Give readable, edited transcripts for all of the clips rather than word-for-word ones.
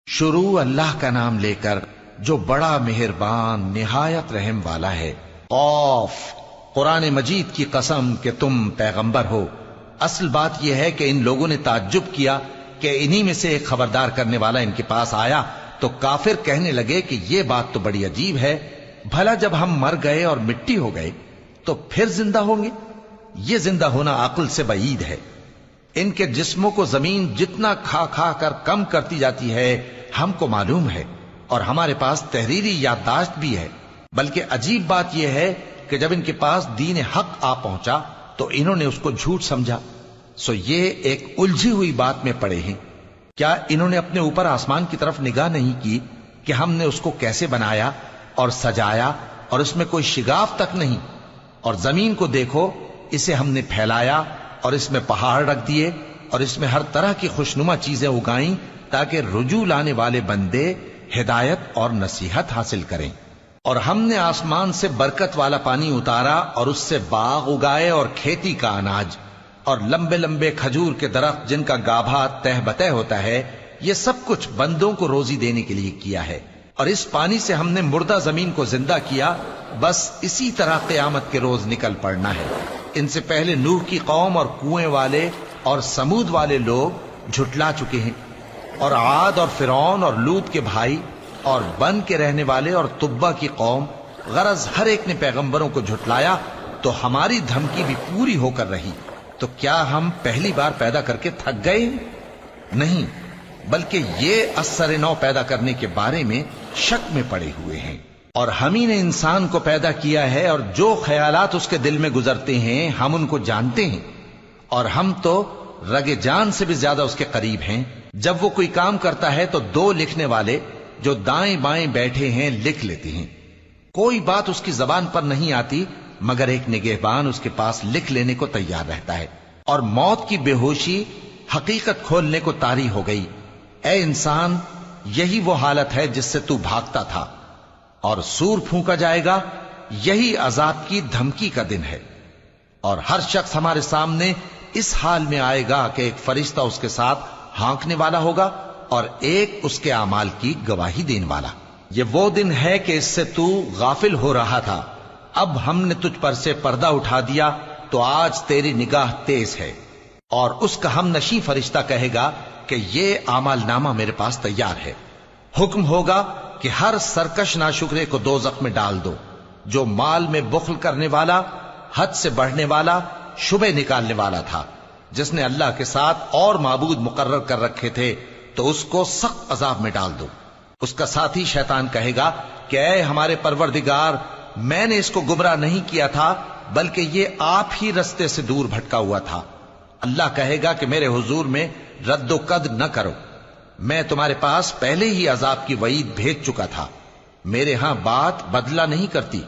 شروع اللہ کا نام لے کر جو بڑا مہربان نہایت رحم والا ہے۔ قاف، قرآن مجید کی قسم کہ تم پیغمبر ہو۔ اصل بات یہ ہے کہ ان لوگوں نے تعجب کیا کہ انہی میں سے ایک خبردار کرنے والا ان کے پاس آیا تو کافر کہنے لگے کہ یہ بات تو بڑی عجیب ہے، بھلا جب ہم مر گئے اور مٹی ہو گئے تو پھر زندہ ہوں گے؟ یہ زندہ ہونا عقل سے بعید ہے۔ ان کے جسموں کو زمین جتنا کھا کھا کر کم کرتی جاتی ہے ہم کو معلوم ہے، اور ہمارے پاس تحریری یادداشت بھی ہے۔ بلکہ عجیب بات یہ ہے کہ جب ان کے پاس دین حق آ پہنچا تو انہوں نے اس کو جھوٹ سمجھا۔ سو یہ ایک الجھی ہوئی بات میں پڑے ہیں۔ کیا انہوں نے اپنے اوپر آسمان کی طرف نگاہ نہیں کی کہ ہم نے اس کو کیسے بنایا اور سجایا اور اس میں کوئی شگاف تک نہیں؟ اور زمین کو دیکھو، اسے ہم نے پھیلایا اور اس میں پہاڑ رکھ دیے اور اس میں ہر طرح کی خوشنما چیزیں اگائیں تاکہ رجوع لانے والے بندے ہدایت اور نصیحت حاصل کریں۔ اور ہم نے آسمان سے برکت والا پانی اتارا اور اس سے باغ اگائے اور کھیتی کا اناج اور لمبے لمبے کھجور کے درخت جن کا گابھا تہ بتہ ہوتا ہے۔ یہ سب کچھ بندوں کو روزی دینے کے لیے کیا ہے۔ اور اس پانی سے ہم نے مردہ زمین کو زندہ کیا۔ بس اسی طرح قیامت کے روز نکل پڑنا ہے۔ ان سے پہلے نوح کی قوم اور کنویں والے اور سمود والے لوگ جھٹلا چکے ہیں، اور عاد اور فرعون اور لوط کے بھائی اور بن کے رہنے والے اور تبا کی قوم، غرض ہر ایک نے پیغمبروں کو جھٹلایا تو ہماری دھمکی بھی پوری ہو کر رہی۔ تو کیا ہم پہلی بار پیدا کر کے تھک گئے؟ نہیں، بلکہ یہ اثر نو پیدا کرنے کے بارے میں شک میں پڑے ہوئے ہیں۔ اور ہم ہی نے انسان کو پیدا کیا ہے، اور جو خیالات اس کے دل میں گزرتے ہیں ہم ان کو جانتے ہیں، اور ہم تو رگ جان سے بھی زیادہ اس کے قریب ہیں۔ جب وہ کوئی کام کرتا ہے تو دو لکھنے والے جو دائیں بائیں بیٹھے ہیں لکھ لیتے ہیں۔ کوئی بات اس کی زبان پر نہیں آتی مگر ایک نگہبان اس کے پاس لکھ لینے کو تیار رہتا ہے۔ اور موت کی بے ہوشی حقیقت کھولنے کو طاری ہو گئی۔ اے انسان، یہی وہ حالت ہے جس سے تو بھاگتا تھا، اور سور پھونکا جائے گا، یہی عذاب کی دھمکی کا دن ہے۔ اور ہر شخص ہمارے سامنے اس حال میں آئے گا کہ ایک فرشتہ اس کے ساتھ ہانکنے والا ہوگا اور ایک اس کے اعمال کی گواہی دینے والا۔ یہ وہ دن ہے کہ اس سے تو غافل ہو رہا تھا، اب ہم نے تجھ پر سے پردہ اٹھا دیا تو آج تیری نگاہ تیز ہے۔ اور اس کا ہم نشیں فرشتہ کہے گا کہ یہ اعمال نامہ میرے پاس تیار ہے۔ حکم ہوگا کہ ہر سرکش ناشکرے کو دوزخ میں ڈال دو، جو مال میں بخل کرنے والا، حد سے بڑھنے والا، شبہ نکالنے والا تھا، جس نے اللہ کے ساتھ اور معبود مقرر کر رکھے تھے، تو اس کو سخت عذاب میں ڈال دو۔ اس کا ساتھی شیطان کہے گا کہ اے ہمارے پروردگار، میں نے اس کو گمراہ نہیں کیا تھا بلکہ یہ آپ ہی رستے سے دور بھٹکا ہوا تھا۔ اللہ کہے گا کہ میرے حضور میں رد و قد نہ کرو، میں تمہارے پاس پہلے ہی عذاب کی وعید بھیج چکا تھا۔ میرے ہاں بات بدلہ نہیں کرتی،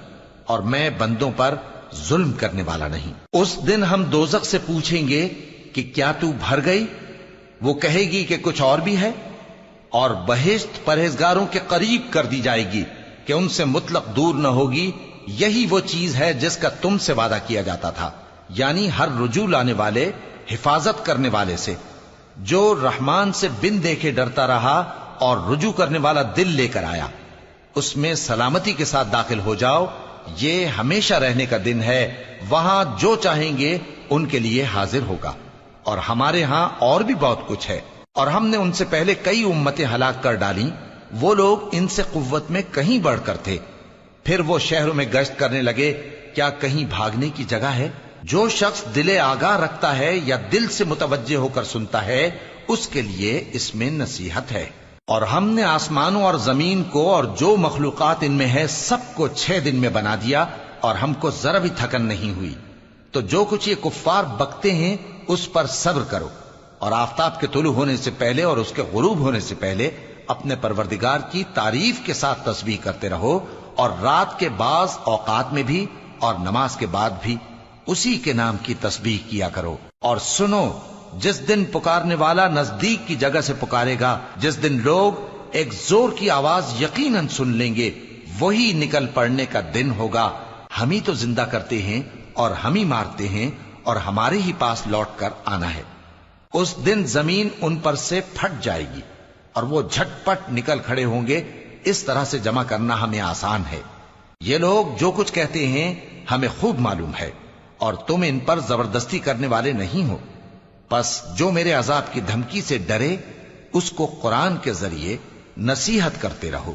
اور میں بندوں پر ظلم کرنے والا نہیں۔ اس دن ہم دوزخ سے پوچھیں گے کہ کیا تو بھر گئی؟ وہ کہے گی کہ کچھ اور بھی ہے۔ اور بہشت پرہیزگاروں کے قریب کر دی جائے گی کہ ان سے مطلق دور نہ ہوگی۔ یہی وہ چیز ہے جس کا تم سے وعدہ کیا جاتا تھا، یعنی ہر رجوع لانے والے، حفاظت کرنے والے سے، جو رحمان سے بن دیکھے ڈرتا رہا اور رجوع کرنے والا دل لے کر آیا، اس میں سلامتی کے ساتھ داخل ہو جاؤ۔ یہ ہمیشہ رہنے کا دن ہے، وہاں جو چاہیں گے ان کے لیے حاضر ہوگا۔ اور ہمارے ہاں اور بھی بہت کچھ ہے، اور ہم نے ان سے پہلے کئی امتیں ہلاک کر ڈالیں، وہ لوگ ان سے قوت میں کہیں بڑھ کر تھے۔ پھر وہ شہروں میں گشت کرنے لگے، کیا کہیں بھاگنے کی جگہ ہے؟ جو شخص دل آگاہ رکھتا ہے یا دل سے متوجہ ہو کر سنتا ہے، اس کے لیے اس میں نصیحت ہے۔ اور ہم نے آسمانوں اور زمین کو اور جو مخلوقات ان میں ہے سب کو 6 دن میں بنا دیا، اور ہم کو ذرا بھی تھکن نہیں ہوئی۔ تو جو کچھ یہ کفار بکتے ہیں اس پر صبر کرو، اور آفتاب کے طلوع ہونے سے پہلے اور اس کے غروب ہونے سے پہلے اپنے پروردگار کی تعریف کے ساتھ تسبیح کرتے رہو، اور رات کے بعض اوقات میں بھی اور نماز کے بعد بھی اسی کے نام کی تسبیح کیا کرو۔ اور سنو، جس دن پکارنے والا نزدیک کی جگہ سے پکارے گا، جس دن لوگ ایک زور کی آواز یقیناً سن لیں گے، وہی نکل پڑنے کا دن ہوگا۔ ہم ہی تو زندہ کرتے ہیں اور ہم ہی مارتے ہیں، اور ہمارے ہی پاس لوٹ کر آنا ہے۔ اس دن زمین ان پر سے پھٹ جائے گی، اور وہ جھٹپٹ نکل کھڑے ہوں گے، اس طرح سے جمع کرنا ہمیں آسان ہے۔ یہ لوگ جو کچھ کہتے ہیں ہمیں خوب معلوم ہے، اور تم ان پر زبردستی کرنے والے نہیں ہو۔ پس جو میرے عذاب کی دھمکی سے ڈرے اس کو قرآن کے ذریعے نصیحت کرتے رہو۔